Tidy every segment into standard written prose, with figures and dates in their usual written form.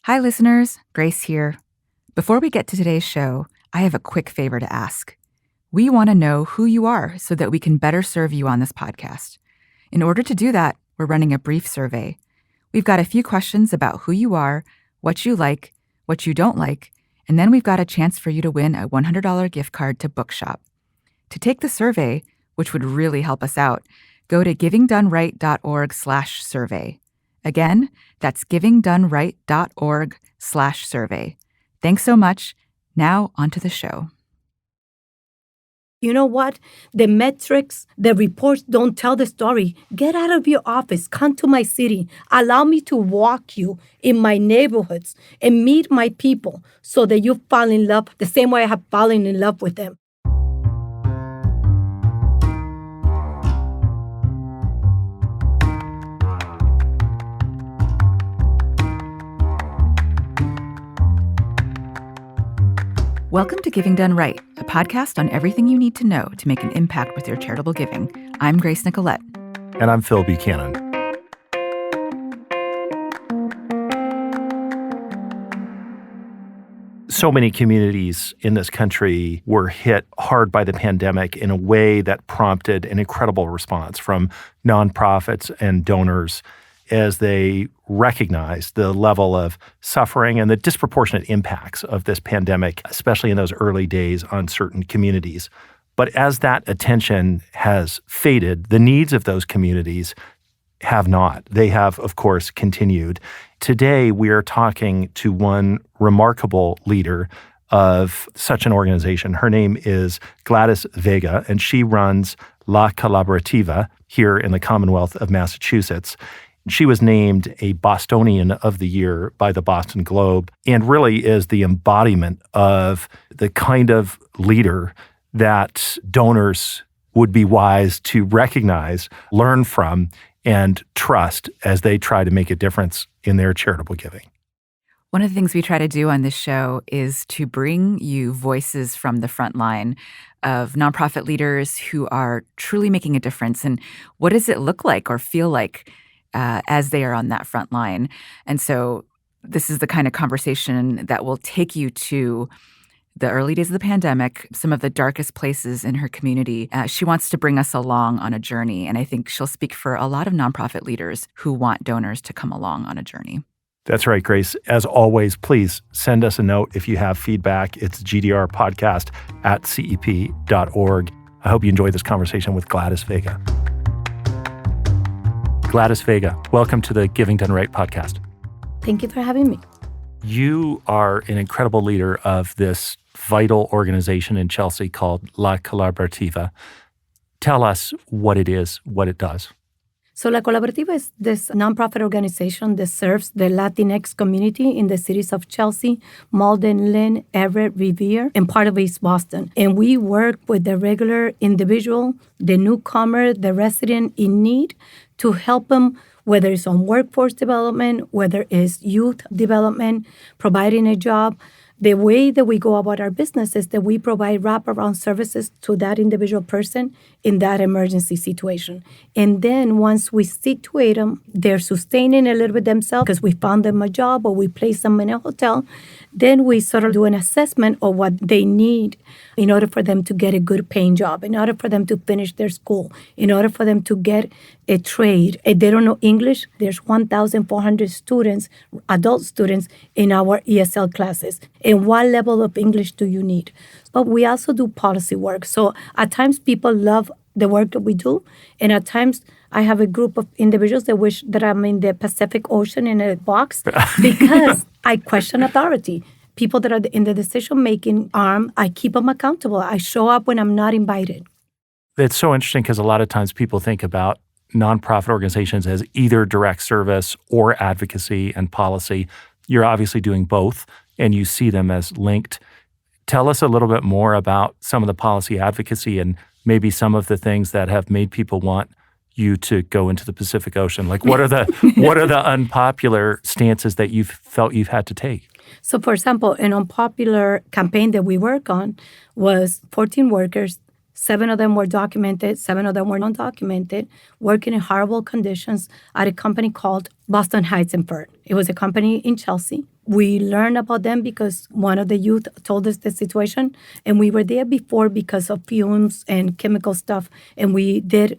Hi, listeners. Grace here. Before we get to today's show, I have a quick favor to ask. We want to know who you are so that we can better serve you on this podcast. In order to do that, we're running a brief survey. We've got a few questions about who you are, what you like, what you don't like, and then we've got a chance for you to win a $100 gift card to Bookshop. To take the survey, which would really help us out, go to givingdoneright.org/survey. Again, that's givingdoneright.org/survey. Thanks so much. Now, onto the show. You know what? The metrics, the reports don't tell the story. Get out of your office. Come to my city. Allow me to walk you in my neighborhoods and meet my people so that you fall in love the same way I have fallen in love with them. Welcome to Giving Done Right, a podcast on everything you need to know to make an impact with your charitable giving. I'm Grace Nicolette. And I'm Phil Buchanan. So many communities in this country were hit hard by the pandemic in a way that prompted an incredible response from nonprofits and donors as they recognized the level of suffering and the disproportionate impacts of this pandemic, especially in those early days on certain communities. But as that attention has faded, the needs of those communities have not. They have, of course, continued. Today, we are talking to one remarkable leader of such an organization. Her name is Gladys Vega, and she runs La Colaborativa here in the Commonwealth of Massachusetts. She was named a Bostonian of the Year by the Boston Globe and really is the embodiment of the kind of leader that donors would be wise to recognize, learn from, and trust as they try to make a difference in their charitable giving. One of the things we try to do on this show is to bring you voices from the front line of nonprofit leaders who are truly making a difference. And what does it look like or feel like as they are on that front line? And so this is the kind of conversation that will take you to the early days of the pandemic, some of the darkest places in her community. She wants to bring us along on a journey. And I think she'll speak for a lot of nonprofit leaders who want donors to come along on a journey. That's right, Grace. As always, please send us a note if you have feedback. It's gdrpodcast@cep.org. I hope you enjoy this conversation with Gladys Vega. Gladys Vega, welcome to the Giving Done Right podcast. Thank you for having me. You are an incredible leader of this vital organization in Chelsea called La Colaborativa. Tell us what it is, what it does. So La Colaborativa is this nonprofit organization that serves the Latinx community in the cities of Chelsea, Malden, Lynn, Everett, Revere, and part of East Boston. And we work with the regular individual, the newcomer, the resident in need to help them, whether it's on workforce development, whether it's youth development, providing a job. The way that we go about our business is that we provide wraparound services to that individual person in that emergency situation. And then once we situate them, they're sustaining a little bit themselves because we found them a job or we place them in a hotel. Then we sort of do an assessment of what they need in order for them to get a good paying job, in order for them to finish their school, in order for them to get a trade. If they don't know English, there's 1,400 students, adult students, in our ESL classes. And what level of English do you need? But we also do policy work. So at times people love the work that we do. And at times I have a group of individuals that wish that I'm in the Pacific Ocean in a box because I question authority. People that are in the decision-making arm, I keep them accountable. I show up when I'm not invited. It's so interesting because a lot of times people think about nonprofit organizations as either direct service or advocacy and policy. You're obviously doing both, and you see them as linked. Tell us a little bit more about some of the policy advocacy and maybe some of the things that have made people want you to go into the Pacific Ocean. Like, what are the unpopular stances that you've felt you've had to take? So, for example, an unpopular campaign that we work on was 14 workers. 7 of them were documented, 7 of them were undocumented, working in horrible conditions at a company called Boston Heights and Furt. It was a company in Chelsea We learned about them because one of the youth told us the situation, and we were there before because of fumes and chemical stuff. And we did,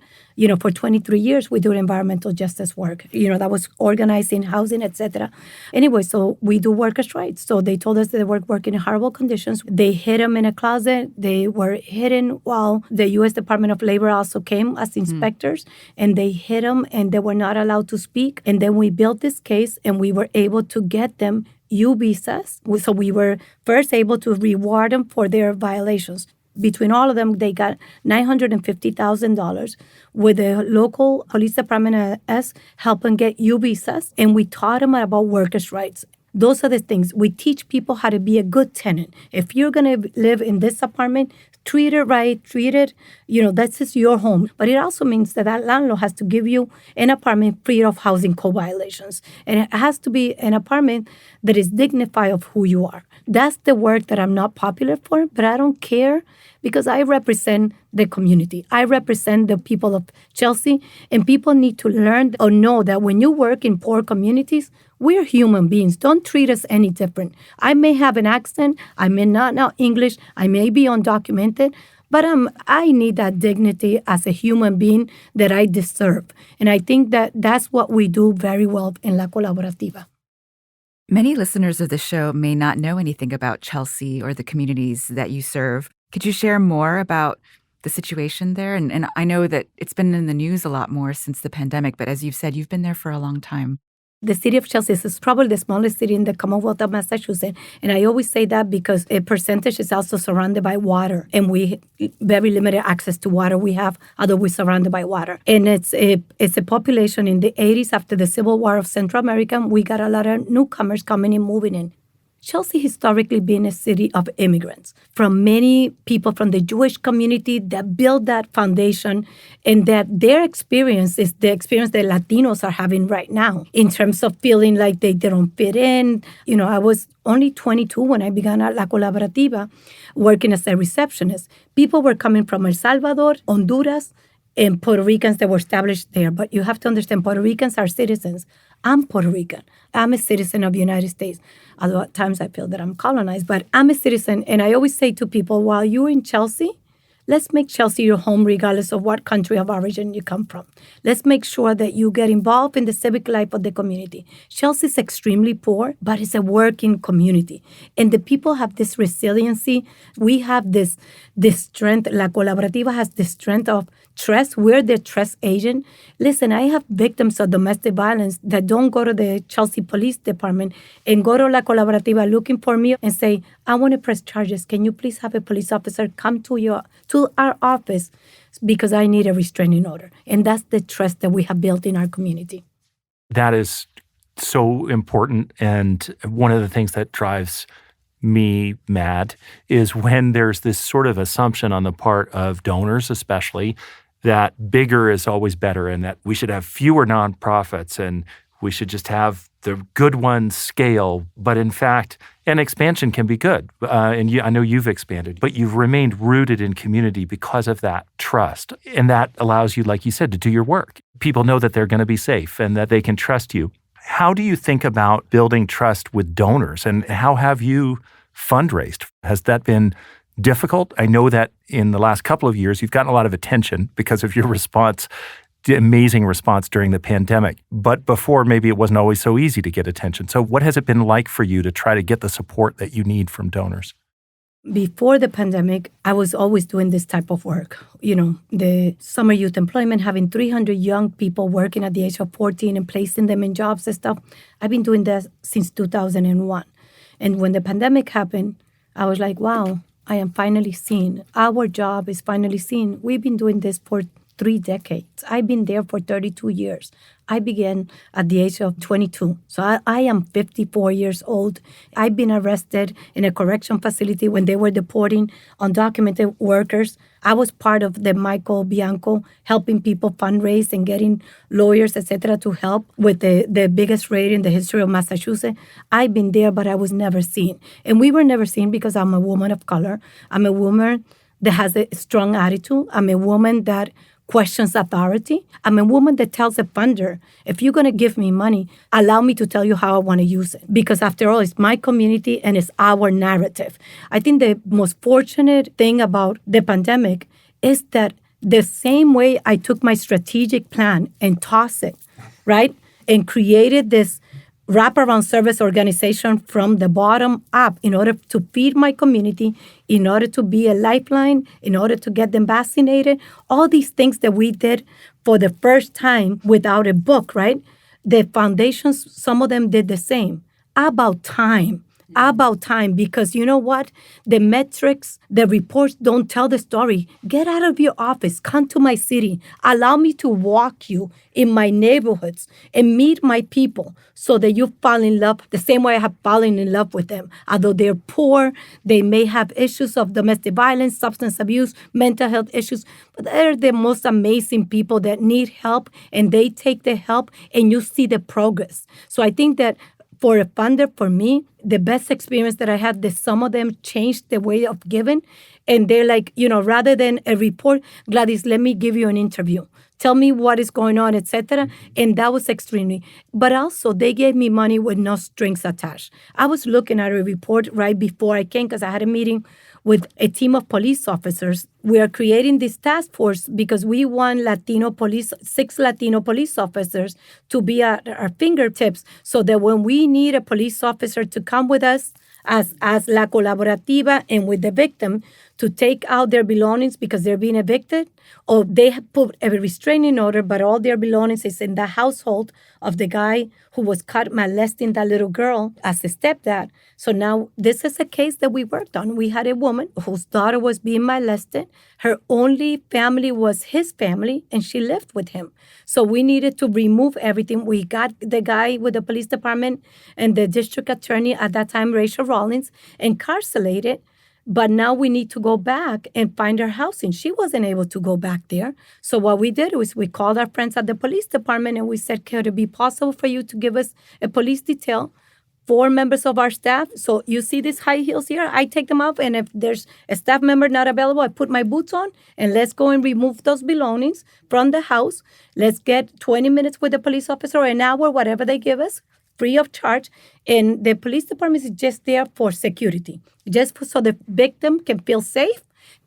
for 23 years, we do environmental justice work. That was organizing, housing, etc. Anyway, so we do workers' rights. So they told us they were working in horrible conditions. They hid them in a closet. They were hidden while the U.S. Department of Labor also came as inspectors, and they hid them, and they were not allowed to speak. And then we built this case, and we were able to get them U visas. So we were first able to reward them for their violations. Between all of them, they got $950,000 with the local police department as help them get U visas. And we taught them about workers' rights. Those are the things. We teach people how to be a good tenant. If you're going to live in this apartment, treat it right, this is your home. But it also means that landlord has to give you an apartment free of housing code violations. And it has to be an apartment that is dignified of who you are. That's the work that I'm not popular for, but I don't care because I represent the community. I represent the people of Chelsea, and people need to learn or know that when you work in poor communities, we're human beings. Don't treat us any different. I may have an accent. I may not know English. I may be undocumented. But I need that dignity as a human being that I deserve. And I think that that's what we do very well in La Colaborativa. Many listeners of the show may not know anything about Chelsea or the communities that you serve. Could you share more about the situation there? And I know that it's been in the news a lot more since the pandemic, but as you've said, you've been there for a long time. The city of Chelsea is probably the smallest city in the Commonwealth of Massachusetts. And I always say that because a percentage is also surrounded by water. And we very limited access to water we have, although we're surrounded by water. And it's a population in the 80s after the Civil War of Central America. We got a lot of newcomers coming in, moving in. Chelsea historically been a city of immigrants from many people from the Jewish community that built that foundation, and that their experience is the experience that Latinos are having right now in terms of feeling like they don't fit in. I was only 22 when I began at La Colaborativa working as a receptionist. People were coming from El Salvador, Honduras, and Puerto Ricans that were established there. But you have to understand, Puerto Ricans are citizens. I'm Puerto Rican. I'm a citizen of the United States. Although at times I feel that I'm colonized, but I'm a citizen. And I always say to people, while you're in Chelsea, let's make Chelsea your home regardless of what country of origin you come from. Let's make sure that you get involved in the civic life of the community. Chelsea is extremely poor, but it's a working community. And the people have this resiliency. We have this strength. La Colaborativa has the strength of trust. We're the trust agent. Listen, I have victims of domestic violence that don't go to the Chelsea Police Department and go to La Colaborativa looking for me and say, I want to press charges. Can you please have a police officer come to our office because I need a restraining order? And that's the trust that we have built in our community. That is so important. And one of the things that drives me mad is when there's this sort of assumption on the part of donors especially that bigger is always better and that we should have fewer nonprofits and we should just have the good ones scale. But in fact, an expansion can be good. I know you've expanded, but you've remained rooted in community because of that trust. And that allows you, like you said, to do your work. People know that they're going to be safe and that they can trust you. How do you think about building trust with donors, and how have you fundraised? Has that been difficult? I know that in the last couple of years, you've gotten a lot of attention because of your response, the amazing response during the pandemic. But before, maybe it wasn't always so easy to get attention. So what has it been like for you to try to get the support that you need from donors? Before the pandemic, I was always doing this type of work. The summer youth employment, having 300 young people working at the age of 14 and placing them in jobs and stuff. I've been doing that since 2001. And when the pandemic happened, I was like, wow, I am finally seen. Our job is finally seen. We've been doing this for 3 decades. I've been there for 32 years. I began at the age of 22. So I am 54 years old. I've been arrested in a correction facility when they were deporting undocumented workers. I was part of the Michael Bianco, helping people fundraise and getting lawyers, etc., to help with the biggest raid in the history of Massachusetts. I've been there, but I was never seen. And we were never seen because I'm a woman of color. I'm a woman that has a strong attitude. I'm a woman that questions authority. I'm a woman that tells a funder, if you're going to give me money, allow me to tell you how I want to use it. Because after all, it's my community and it's our narrative. I think the most fortunate thing about the pandemic is that the same way I took my strategic plan and tossed it, right? And created this wraparound service organization from the bottom up in order to feed my community, in order to be a lifeline, in order to get them vaccinated, all these things that we did for the first time without a book, right? The foundations, some of them did the same. About time. Because you know what? The metrics, the reports don't tell the story. Get out of your office. Come to my city. Allow me to walk you in my neighborhoods and meet my people so that you fall in love the same way I have fallen in love with them. Although they're poor, they may have issues of domestic violence, substance abuse, mental health issues, but they're the most amazing people that need help, and they take the help and you see the progress. So I think that for a funder, for me, the best experience that I had, that some of them changed the way of giving. And they're like, rather than a report, Gladys, let me give you an interview. Tell me what is going on, etc. And that was extremely. But also, they gave me money with no strings attached. I was looking at a report right before I came because I had a meeting with a team of police officers. We are creating this task force because we want 6 Latino police officers to be at our fingertips so that when we need a police officer to come with us as La Colaborativa and with the victim to take out their belongings because they're being evicted, or they have put a restraining order, but all their belongings is in the household of the guy who was caught molesting that little girl as a stepdad. So now this is a case that we worked on. We had a woman whose daughter was being molested. Her only family was his family, and she lived with him. So we needed to remove everything. We got the guy with the police department and the district attorney at that time, Rachel Rawlins, incarcerated. But now we need to go back and find her housing. She wasn't able to go back there. So what we did was we called our friends at the police department and we said, could it be possible for you to give us a police detail, 4 members of our staff? So you see these high heels here? I take them off, and if there's a staff member not available, I put my boots on, and let's go and remove those belongings from the house. Let's get 20 minutes with the police officer, or an hour, whatever they give us, free of charge. And the police department is just there for security, just so the victim can feel safe.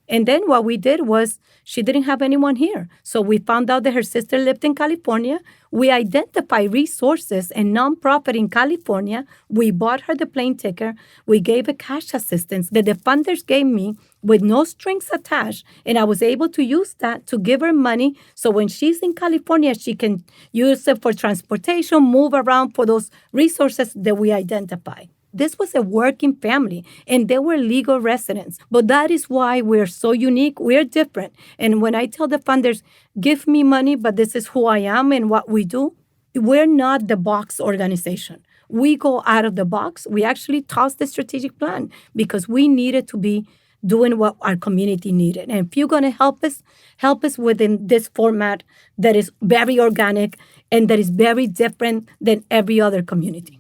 And then what we did was she didn't have anyone here. So we found out that her sister lived in California. We identified resources and nonprofit in California. We bought her the plane ticket. We gave a cash assistance that the funders gave me with no strings attached. And I was able to use that to give her money. So when she's in California, she can use it for transportation, move around for those resources that we identify. This was a working family, and they were legal residents. But that is why we're so unique. We're different. And when I tell the funders, give me money, but this is who I am and what we do, we're not the box organization. We go out of the box. We actually tossed the strategic plan because we needed to be doing what our community needed. And if you're going to help us within this format that is very organic and that is very different than every other community.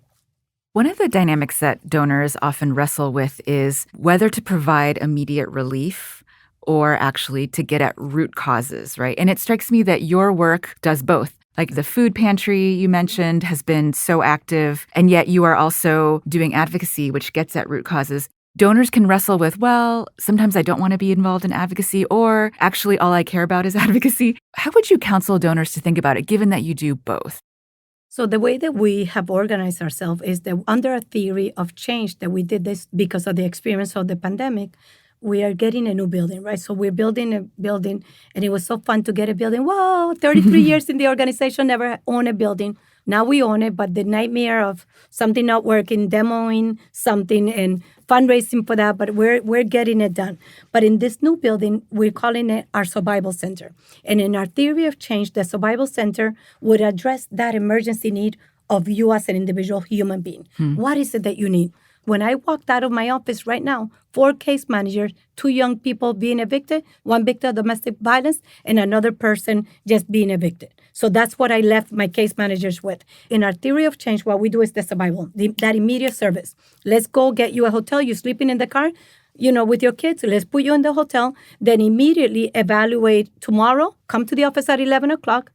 One of the dynamics that donors often wrestle with is whether to provide immediate relief or actually to get at root causes, right? And it strikes me that your work does both. Like the food pantry you mentioned has been so active, and yet you are also doing advocacy, which gets at root causes. Donors can wrestle with, well, sometimes I don't want to be involved in advocacy, or actually all I care about is advocacy. How would you counsel donors to think about it, given that you do both? So the way that we have organized ourselves is that under a theory of change that we did this because of the experience of the pandemic, we are getting a new building, right? So we're building a building, and it was so fun to get a building. Whoa, 33 years in the organization, never owned a building. Now we own it, but the nightmare of something not working, demoing something and fundraising for that, but we're getting it done. But in this new building, we're calling it our survival center. And in our theory of change, the survival center would address that emergency need of you as an individual human being. What is it that you need? When I walked out of my office right now, 4 case managers, 2 young people being evicted, 1 victim of domestic violence, and another person just being evicted. So that's what I left my case managers with. In our theory of change, what we do is the survival, that immediate service. Let's go get you a hotel. You're sleeping in the car. with your kids. Let's put you in the hotel, then immediately evaluate tomorrow, come to the office at 11 o'clock,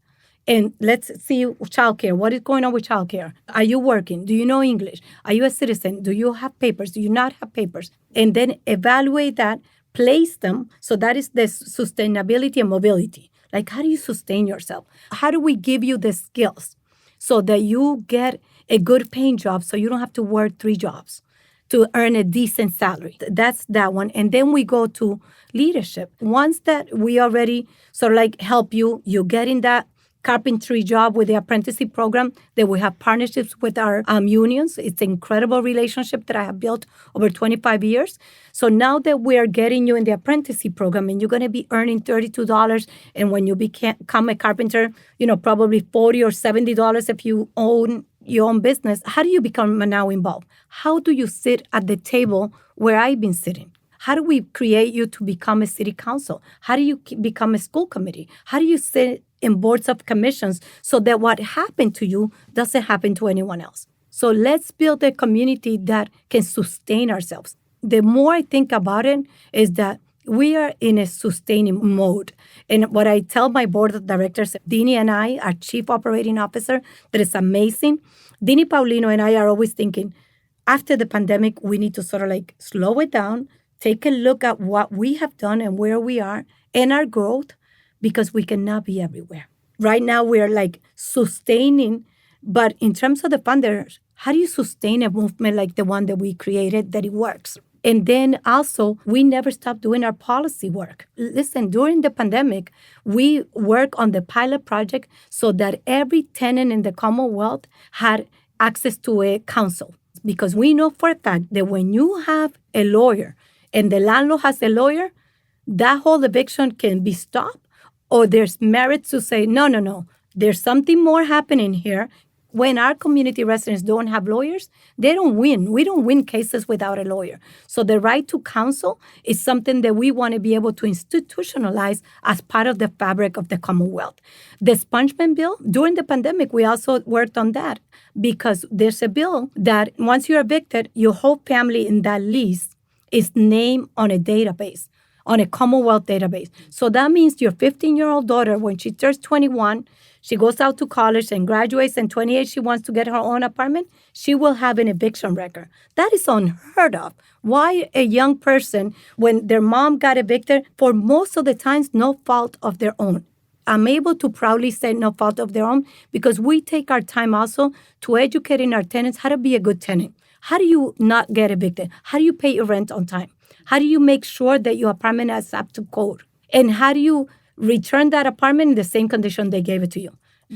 and let's see childcare. What is going on with childcare? Are you working? Do you know English? Are you a citizen? Do you have papers? Do you not have papers? And then evaluate that, place them. So that is the sustainability and mobility. Like, how do you sustain yourself? How do we give you the skills so that you get a good paying job so you don't have to work 3 jobs to earn a decent salary? That's that one. And then we go to leadership. Once that we already sort of like help you get in that carpentry job with the apprenticeship program, that we have partnerships with our unions. It's an incredible relationship that I have built over 25 years. So now that we are getting you in the apprenticeship program and you're going to be earning $32, and when you become a carpenter, probably $40 or $70 if you own your own business, how do you become now involved? How do you sit at the table where I've been sitting? How do we create you to become a city council? How do you become a school committee? How do you sit in boards of commissions so that what happened to you doesn't happen to anyone else? So let's build a community that can sustain ourselves. The more I think about it is that we are in a sustaining mode. And what I tell my board of directors, Dini and I, our chief operating officer, that is amazing. Dini Paulino and I are always thinking, after the pandemic, we need to sort of like slow it down, take a look at what we have done and where we are and our growth, because we cannot be everywhere. Right now, we're like sustaining, but in terms of the funders, how do you sustain a movement like the one that we created, that it works? And then also, we never stop doing our policy work. Listen, during the pandemic, we work on the pilot project so that every tenant in the Commonwealth had access to a counsel. Because we know for a fact that when you have a lawyer and the landlord has a lawyer, that whole eviction can be stopped, or there's merit to say, no, there's something more happening here. When our community residents don't have lawyers, they don't win. We don't win cases without a lawyer. So the right to counsel is something that we want to be able to institutionalize as part of the fabric of the Commonwealth. The Expungement Bill, during the pandemic, we also worked on that, because there's a bill that once you're evicted, your whole family in that lease is named on a database, on a Commonwealth database. So that means your 15-year-old daughter, when she turns 21, she goes out to college and graduates, and 28, she wants to get her own apartment, she will have an eviction record. That is unheard of. Why a young person, when their mom got evicted, for most of the times, no fault of their own? I'm able to proudly say no fault of their own, because we take our time also to educating our tenants how to be a good tenant. How do you not get evicted? How do you pay your rent on time? How do you make sure that your apartment is up to code? And how do you return that apartment in the same condition they gave it to you?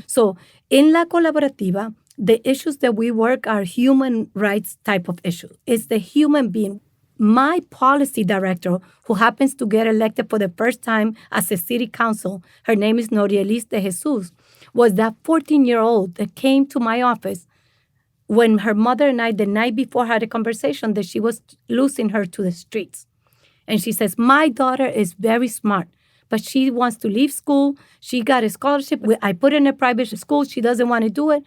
So in La Colaborativa, the issues that we work are human rights type of issues. It's the human being. My policy director, who happens to get elected for the first time as a city council, her name is Norielis de Jesus, was that 14-year-old that came to my office when her mother and I, the night before, had a conversation that she was losing her to the streets. And she says, my daughter is very smart, but she wants to leave school. She got a scholarship. I put her in a private school. She doesn't want to do it.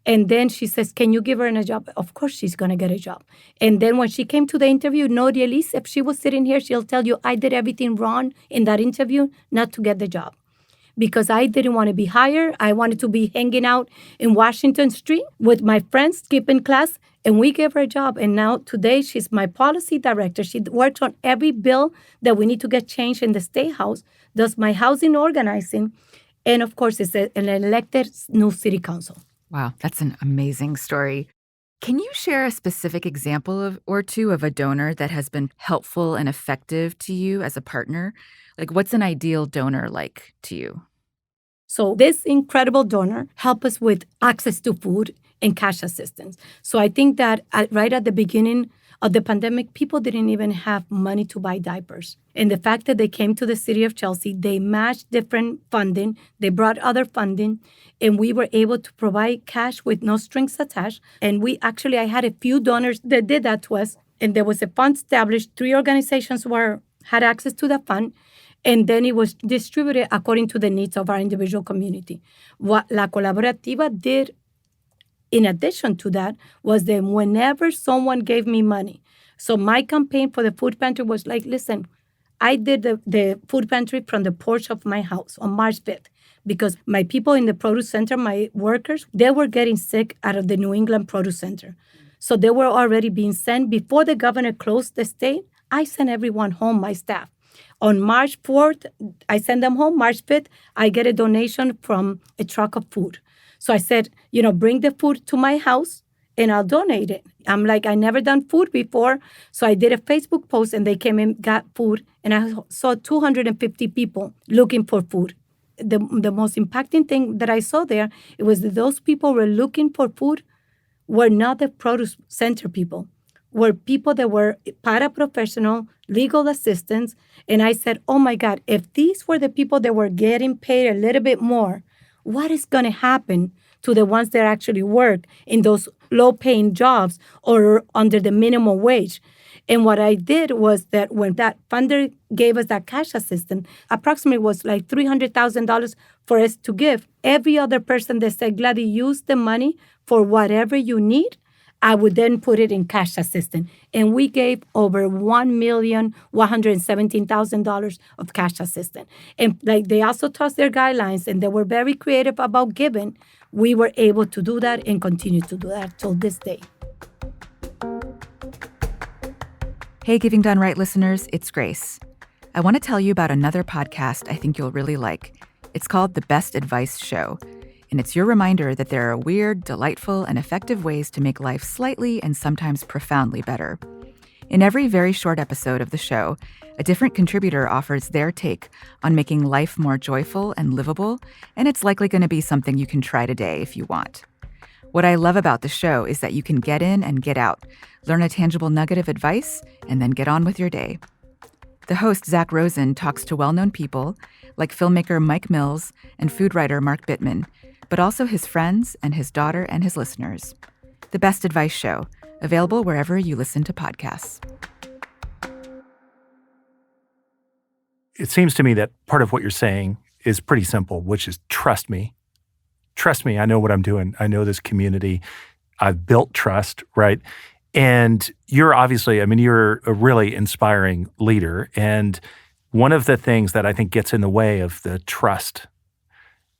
And then she says, can you give her a job? Of course she's going to get a job. And then when she came to the interview, Noria Elise, if she was sitting here, she'll tell you, I did everything wrong in that interview not to get the job. Because I didn't want to be hired. I wanted to be hanging out in Washington Street with my friends, skipping class, and we gave her a job. And now today she's my policy director. She works on every bill that we need to get changed in the State House, does my housing organizing, and of course is an elected new city council. Wow, that's an amazing story. Can you share a specific example or two of a donor that has been helpful and effective to you as a partner? Like, what's an ideal donor like to you? So this incredible donor helped us with access to food and cash assistance. So I think that right at the beginning of the pandemic, people didn't even have money to buy diapers. And the fact that they came to the city of Chelsea, they matched different funding, they brought other funding, and we were able to provide cash with no strings attached. And I had a few donors that did that to us. And there was a fund established. 3 organizations had access to the fund. And then it was distributed according to the needs of our individual community. What La Colaborativa did in addition to that was that whenever someone gave me money So my campaign for the food pantry was like, listen, I did the food pantry from the porch of my house on March 5th because my people in the produce center, my workers, they were getting sick out of the New England Produce Center. So they were already being sent. Before the governor closed the state, I sent everyone home, my staff. On March 4th, I send them home. March 5th, I get a donation from a truck of food. So I said, bring the food to my house and I'll donate it. I'm like, I never done food before. So I did a Facebook post and they came and got food. And I saw 250 people looking for food. The most impacting thing that I saw there, it was that those people were looking for food were not the produce center people, were people that were paraprofessional, legal assistants. And I said, oh my God, if these were the people that were getting paid a little bit more, what is going to happen to the ones that actually work in those low-paying jobs or under the minimum wage? And what I did was that when that funder gave us that cash assistance, approximately was like $300,000 for us to give. Every other person that said, Gladys, use the money for whatever you need, I would then put it in cash assistance. And we gave over $1,117,000 of cash assistance. And like they also tossed their guidelines and they were very creative about giving. We were able to do that and continue to do that till this day. Hey, Giving Done Right listeners, it's Grace. I want to tell you about another podcast I think you'll really like. It's called The Best Advice Show, and it's your reminder that there are weird, delightful, and effective ways to make life slightly and sometimes profoundly better. In every very short episode of the show, a different contributor offers their take on making life more joyful and livable, and it's likely going to be something you can try today if you want. What I love about the show is that you can get in and get out, learn a tangible nugget of advice, and then get on with your day. The host, Zach Rosen, talks to well-known people like filmmaker Mike Mills and food writer Mark Bittman, but also his friends and his daughter and his listeners. The Best Advice Show, available wherever you listen to podcasts. It seems to me that part of what you're saying is pretty simple, which is trust me. Trust me, I know what I'm doing. I know this community. I've built trust, right? And you're obviously, you're a really inspiring leader. And one of the things that I think gets in the way of the trust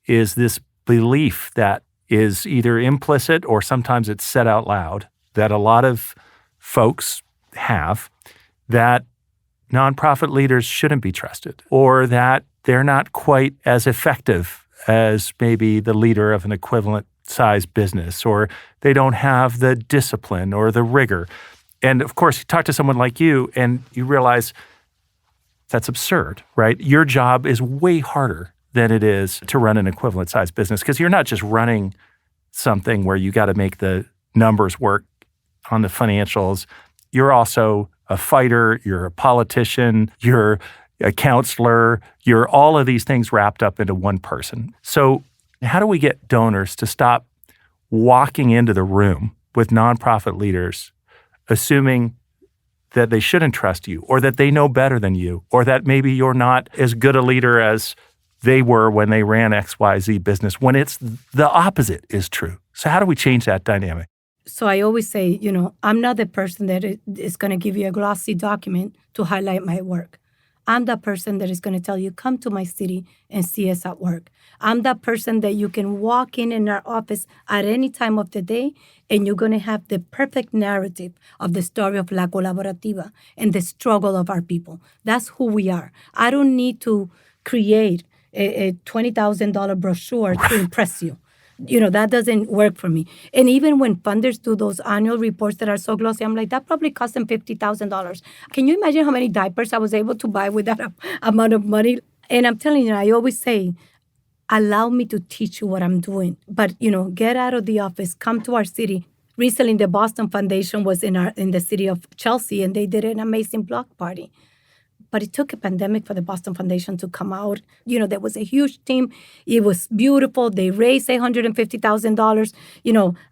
is this belief that is either implicit or sometimes it's said out loud that a lot of folks have, that nonprofit leaders shouldn't be trusted, or that they're not quite as effective as maybe the leader of an equivalent size business, or they don't have the discipline or the rigor. And of course, you talk to someone like you and you realize that's absurd, right? Your job is way harder than it is to run an equivalent size business, because you're not just running something where you got to make the numbers work on the financials. You're also a fighter, you're a politician, you're a counselor, you're all of these things wrapped up into one person. So how do we get donors to stop walking into the room with nonprofit leaders, assuming that they shouldn't trust you, or that they know better than you, or that maybe you're not as good a leader as they were when they ran XYZ business, when it's the opposite is true? So how do we change that dynamic? So I always say, I'm not the person that is going to give you a glossy document to highlight my work. I'm that person that is going to tell you, come to my city and see us at work. I'm that person that you can walk in our office at any time of the day, and you're going to have the perfect narrative of the story of La Colaborativa and the struggle of our people. That's who we are. I don't need to create a $20,000 brochure to impress you. That doesn't work for me. And even when funders do those annual reports that are so glossy, I'm like, that probably cost them $50,000. Can you imagine how many diapers I was able to buy with that amount of money? And I'm telling you, I always say, allow me to teach you what I'm doing. But, get out of the office, come to our city. Recently, the Boston Foundation was in the city of Chelsea, and they did an amazing block party. But it took a pandemic for the Boston Foundation to come out. There was a huge team. It was beautiful. They raised $850,000,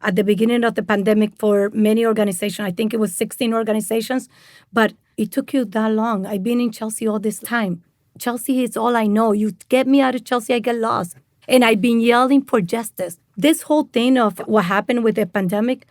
at the beginning of the pandemic for many organizations. I think it was 16 organizations. But it took you that long. I've been in Chelsea all this time. Chelsea is all I know. You get me out of Chelsea, I get lost. And I've been yelling for justice. This whole thing of what happened with the pandemic,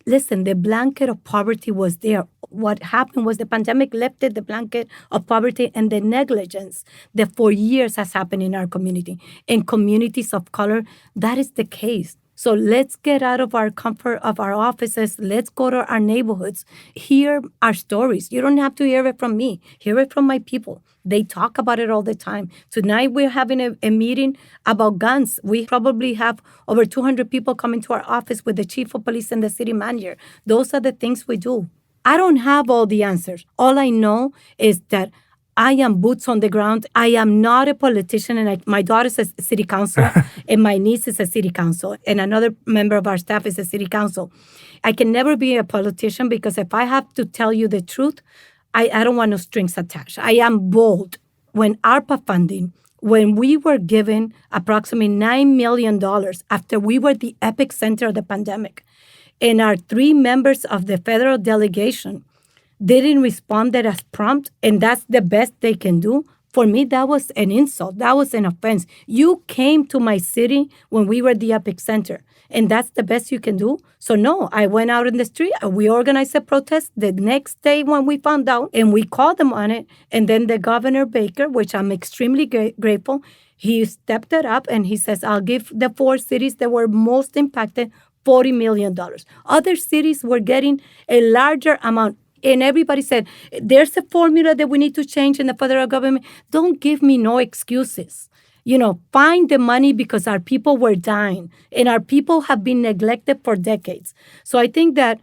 listen, the blanket of poverty was there. What happened was the pandemic lifted the blanket of poverty and the negligence that for years has happened in our community. In communities of color, that is the case. So let's get out of our comfort of our offices. Let's go to our neighborhoods. Hear our stories. You don't have to hear it from me. Hear it from my people. They talk about it all the time. Tonight, we're having a meeting about guns. We probably have over 200 people coming to our office with the chief of police and the city manager. Those are the things we do. I don't have all the answers. All I know is that I am boots on the ground. I am not a politician, and my daughter's a city council, and my niece is a city council, and another member of our staff is a city council. I can never be a politician because if I have to tell you the truth, I don't want no strings attached. I am bold. When ARPA funding, when we were given approximately $9 million after we were the epicenter of the pandemic, and our 3 members of the federal delegation didn't respond as prompt, and that's the best they can do. For me, that was an insult. That was an offense. You came to my city when we were the epicenter, and that's the best you can do? So no, I went out in the street. We organized a protest the next day when we found out, and we called them on it. And then the Governor Baker, which I'm extremely grateful, he stepped it up, and he says, I'll give the 4 cities that were most impacted $40 million. Other cities were getting a larger amount. And everybody said, there's a formula that we need to change in the federal government. Don't give me no excuses. Find the money because our people were dying and our people have been neglected for decades. So I think that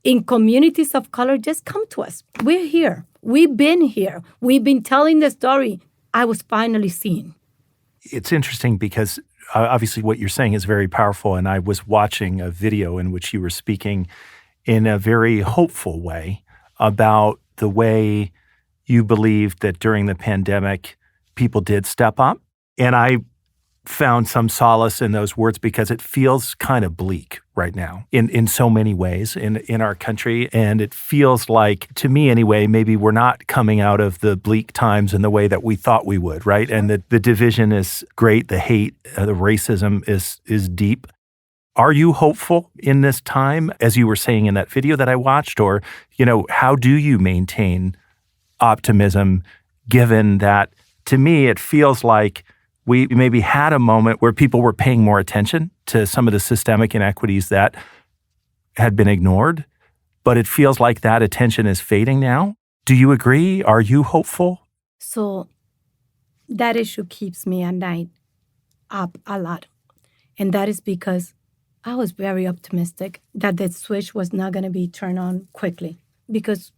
in communities of color, just come to us. We're here. We've been here. We've been telling the story. I was finally seen. It's interesting because obviously what you're saying is very powerful. And I was watching a video in which you were speaking in a very hopeful way about the way you believed that during the pandemic, people did step up. And I found some solace in those words because it feels kind of bleak right now in so many ways in our country. And it feels like, to me anyway, maybe we're not coming out of the bleak times in the way that we thought we would, right? And the division is great. The hate, the racism is deep. Are you hopeful in this time, as you were saying in that video that I watched? Or, how do you maintain optimism given that, to me, it feels like we maybe had a moment where people were paying more attention to some of the systemic inequities that had been ignored, but it feels like that attention is fading now. Do you agree? Are you hopeful? So that issue keeps me at night up a lot. And that is because I was very optimistic that the switch was not going to be turned on quickly because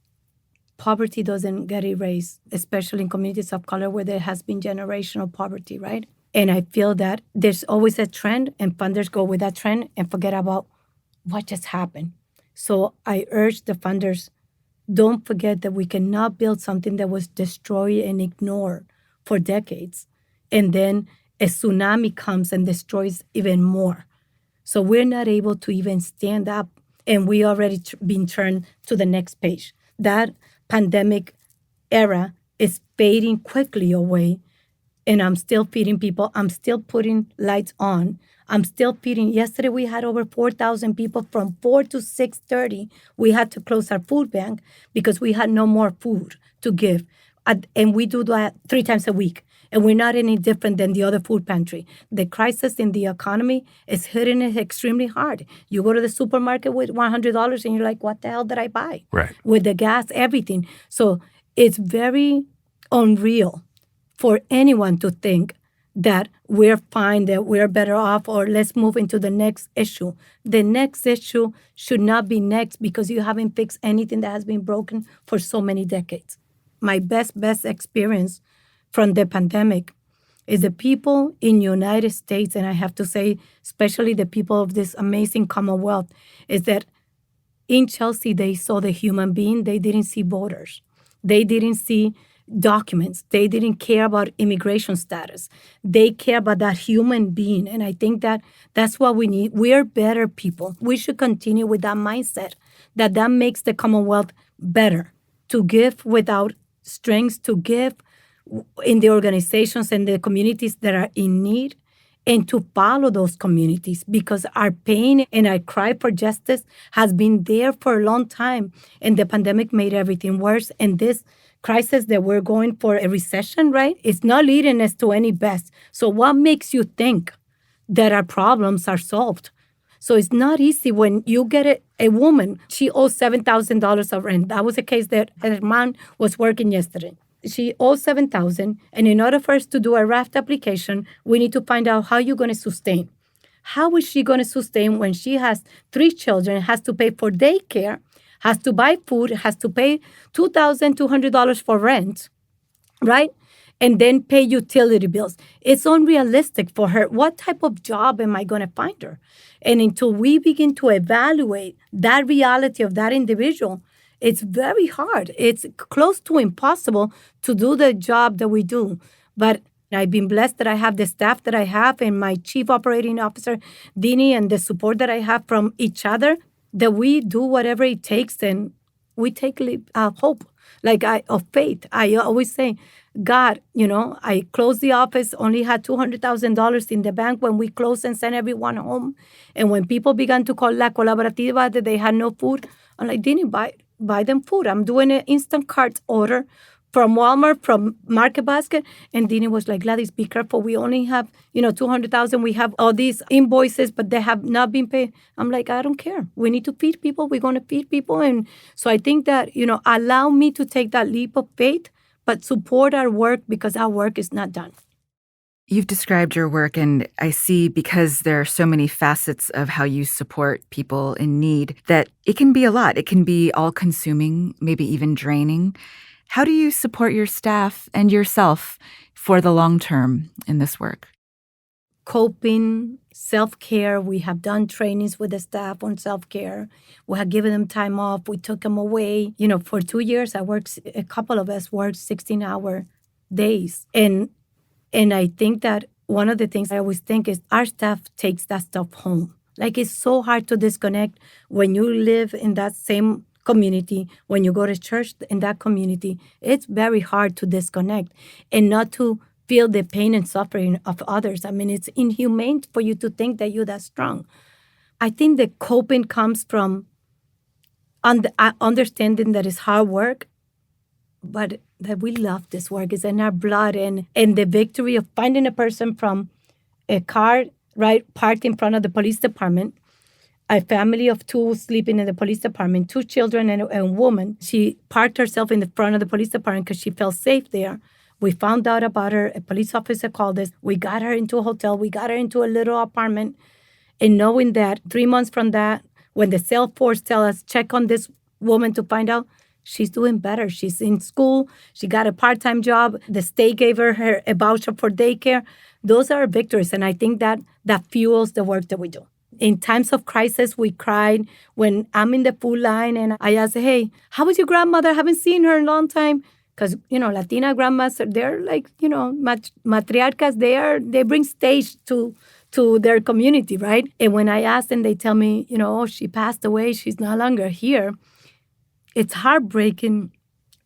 poverty doesn't get erased, especially in communities of color where there has been generational poverty, right? And I feel that there's always a trend and funders go with that trend and forget about what just happened. So I urge the funders, don't forget that we cannot build something that was destroyed and ignored for decades. And then a tsunami comes and destroys even more. So we're not able to even stand up, and we already been turned to the next page. That pandemic era is fading quickly away, and I'm still feeding people. I'm still putting lights on. I'm still feeding. Yesterday, we had over 4,000 people from 4 to 6:30. We had to close our food bank because we had no more food to give. And we do that 3 times a week. And we're not any different than the other food pantry. The crisis in the economy is hitting it extremely hard. You go to the supermarket with $100 and you're like, what the hell did I buy? Right. With the gas, everything. So it's very unreal for anyone to think that we're fine, that we're better off, or let's move into the next issue. The next issue should not be next because you haven't fixed anything that has been broken for so many decades. My best experience from the pandemic is the people in the United States, and I have to say, especially the people of this amazing Commonwealth, is that in Chelsea, they saw the human being. They didn't see voters. They didn't see documents. They didn't care about immigration status. They care about that human being, and I think that that's what we need. We're better people. We should continue with that mindset, that makes the Commonwealth better, to give without strings, to give in the organizations and the communities that are in need, and to follow those communities, because our pain and our cry for justice has been there for a long time. And the pandemic made everything worse. And this crisis that we're going for a recession, right? It's not leading us to any best. So what makes you think that our problems are solved? So it's not easy when you get a woman, she owes $7,000 of rent. That was a case that Herman was working yesterday. She owes $7,000, and in order for us to do a raft application, we need to find out how you're going to sustain. How is she going to sustain when she has 3 children, has to pay for daycare, has to buy food, has to pay $2,200 for rent, right? And then pay utility bills. It's unrealistic for her. What type of job am I going to find her? And until we begin to evaluate that reality of that individual, it's very hard. It's close to impossible to do the job that we do. But I've been blessed that I have the staff that I have and my chief operating officer, Dini, and the support that I have from each other, that we do whatever it takes and we take hope, of faith. I always say, God, I closed the office, only had $200,000 in the bank when we closed and sent everyone home. And when people began to call La Colaborativa that they had no food, I'm like, Dini, buy them food. I'm doing an instant cart order from Walmart, from Market Basket. And Dini was like, Gladys, be careful. We only have, 200,000. We have all these invoices, but they have not been paid. I'm like, I don't care. We need to feed people. We're going to feed people. And so I think that, allow me to take that leap of faith, but support our work because our work is not done. You've described your work, and I see, because there are so many facets of how you support people in need, that it can be a lot. It can be all-consuming, maybe even draining. How do you support your staff and yourself for the long term in this work? Coping, self-care. We have done trainings with the staff on self-care. We have given them time off. We took them away. For 2 years, a couple of us worked 16-hour days. And I think that one of the things I always think is our staff takes that stuff home. Like, it's so hard to disconnect when you live in that same community, when you go to church in that community. It's very hard to disconnect and not to feel the pain and suffering of others. I mean, it's inhumane for you to think that you're that strong. I think the coping comes from understanding that it's hard work, but that we love this work. It's in our blood, and the victory of finding a person from a car, right, parked in front of the police department, a family of 2 sleeping in the police department, 2 children and a woman. She parked herself in the front of the police department because she felt safe there. We found out about her. A police officer called us. We got her into a hotel. We got her into a little apartment. And knowing that 3 months from that, when the sales force tell us, check on this woman to find out, she's doing better. She's in school. She got a part-time job. The state gave her a voucher for daycare. Those are victories. And I think that fuels the work that we do. In times of crisis, we cried. When I'm in the food line and I ask, hey, how was your grandmother? I haven't seen her in a long time. Because, Latina grandmas, they're like, matriarcas. They bring stage to their community, right? And when I ask them, they tell me, oh, she passed away. She's no longer here. It's heartbreaking,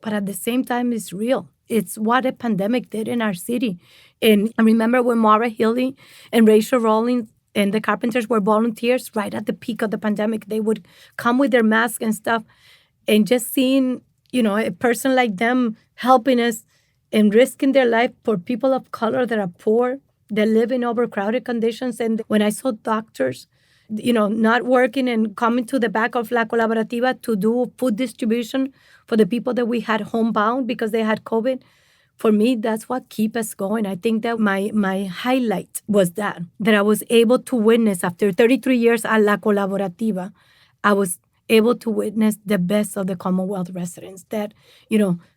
but at the same time, it's real. It's what a pandemic did in our city. And I remember when Maura Healy and Rachel Rawlings and the Carpenters were volunteers right at the peak of the pandemic. They would come with their masks and stuff, and just seeing, a person like them helping us and risking their life for people of color that are poor, that live in overcrowded conditions. And when I saw doctors, not working and coming to the back of La Colaborativa to do food distribution for the people that we had homebound because they had COVID, for me, that's what keeps us going. I think that my highlight was that I was able to witness after 33 years at La Colaborativa, I was able to witness the best of the Commonwealth residents, that,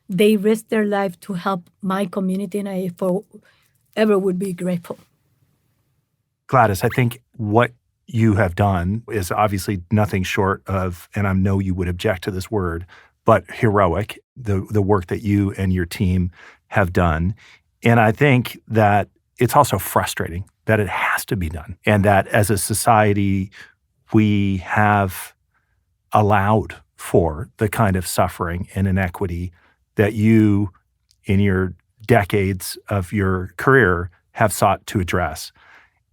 they risked their life to help my community, and I forever would be grateful. Gladys, I think what you have done is obviously nothing short of, and I know you would object to this word, but heroic, the work that you and your team have done. And I think that it's also frustrating that it has to be done, and that as a society, we have allowed for the kind of suffering and inequity that you, in your decades of your career, have sought to address.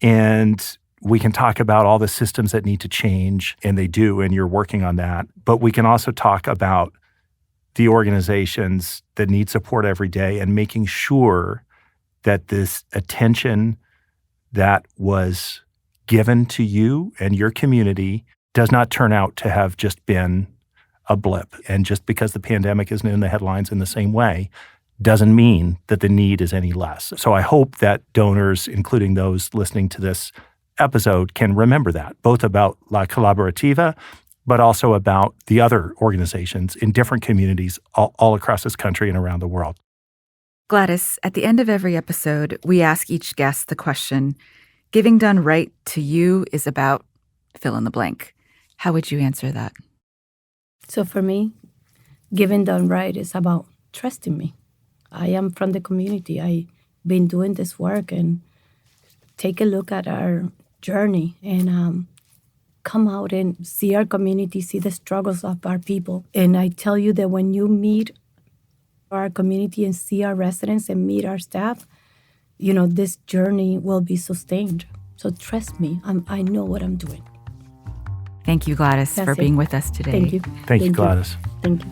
And we can talk about all the systems that need to change, and they do, and you're working on that. But we can also talk about the organizations that need support every day and making sure that this attention that was given to you and your community does not turn out to have just been a blip. And just because the pandemic isn't in the headlines in the same way doesn't mean that the need is any less. So I hope that donors, including those listening to this episode, can remember that, both about La Colaborativa, but also about the other organizations in different communities all across this country and around the world. Gladys, at the end of every episode, we ask each guest the question, giving done right to you is about fill in the blank. How would you answer that? So for me, giving done right is about trusting me. I am from the community. I've been doing this work, and take a look at our journey and come out and see our community, see the struggles of our people. And I tell you that when you meet our community and see our residents and meet our staff, this journey will be sustained. So trust me, I know what I'm doing. Thank you, Gladys, for being with us today. Thank you. Thank you, Gladys. Thank you.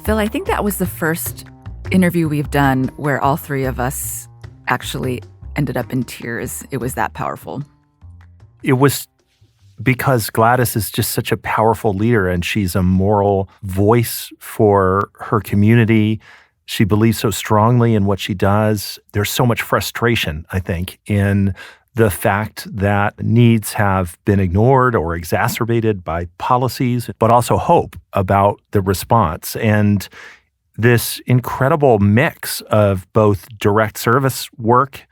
Phil, I think that was the first interview we've done where all three of us actually ended up in tears. It was that powerful. It was because Gladys is just such a powerful leader, and she's a moral voice for her community. She believes so strongly in what she does. There's so much frustration, I think, in the fact that needs have been ignored or exacerbated by policies, but also hope about the response. And this incredible mix of both direct service work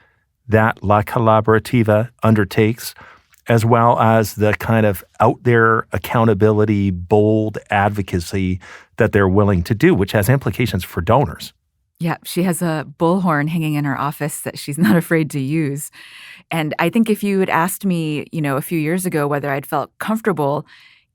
that La Colaborativa undertakes, as well as the kind of out there accountability, bold advocacy that they're willing to do, which has implications for donors. Yeah, she has a bullhorn hanging in her office that she's not afraid to use. And I think if you had asked me, a few years ago whether I'd felt comfortable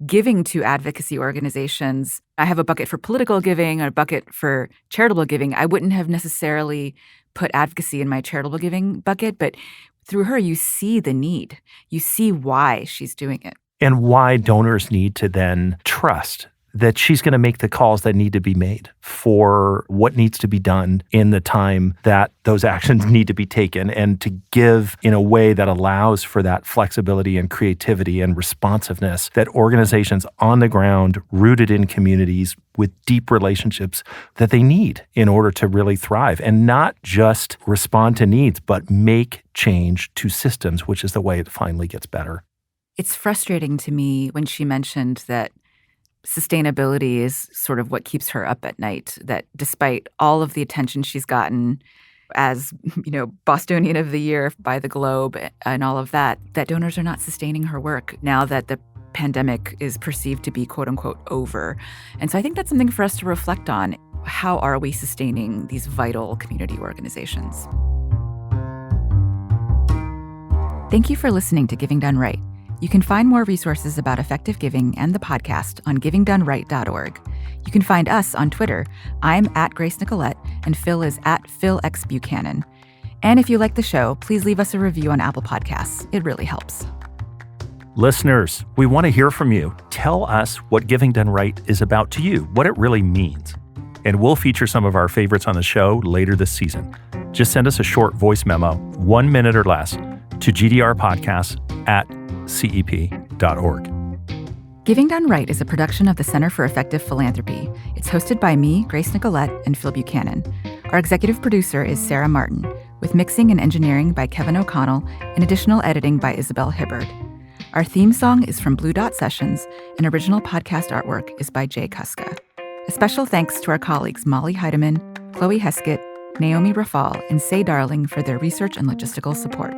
giving to advocacy organizations, I have a bucket for political giving, a bucket for charitable giving. I wouldn't have necessarily put advocacy in my charitable giving bucket, but through her, you see the need. You see why she's doing it. And why donors need to then trust that she's going to make the calls that need to be made for what needs to be done in the time that those actions need to be taken, and to give in a way that allows for that flexibility and creativity and responsiveness that organizations on the ground, rooted in communities with deep relationships, that they need in order to really thrive, and not just respond to needs, but make change to systems, which is the way it finally gets better. It's frustrating to me when she mentioned that sustainability is sort of what keeps her up at night, that despite all of the attention she's gotten as, Bostonian of the Year by the Globe and all of that donors are not sustaining her work now that the pandemic is perceived to be quote unquote over. And so I think that's something for us to reflect on. How are we sustaining these vital community organizations? Thank you for listening to Giving Done Right. You can find more resources about effective giving and the podcast on givingdoneright.org. You can find us on Twitter. I'm at Grace Nicolette, and Phil is at PhilXBuchanan. And if you like the show, please leave us a review on Apple Podcasts. It really helps. Listeners, we want to hear from you. Tell us what Giving Done Right is about to you, what it really means. And we'll feature some of our favorites on the show later this season. Just send us a short voice memo, 1 minute or less, to gdrpodcasts@cep.org. Giving Done Right is a production of the Center for Effective Philanthropy. It's hosted by me, Grace Nicolette, and Phil Buchanan. Our executive producer is Sarah Martin, with mixing and engineering by Kevin O'Connell and additional editing by Isabel Hibbard. Our theme song is from Blue Dot Sessions, and original podcast artwork is by Jay Kuska. A special thanks to our colleagues Molly Heidemann, Chloe Heskett, Naomi Rafal, and Say Darling for their research and logistical support.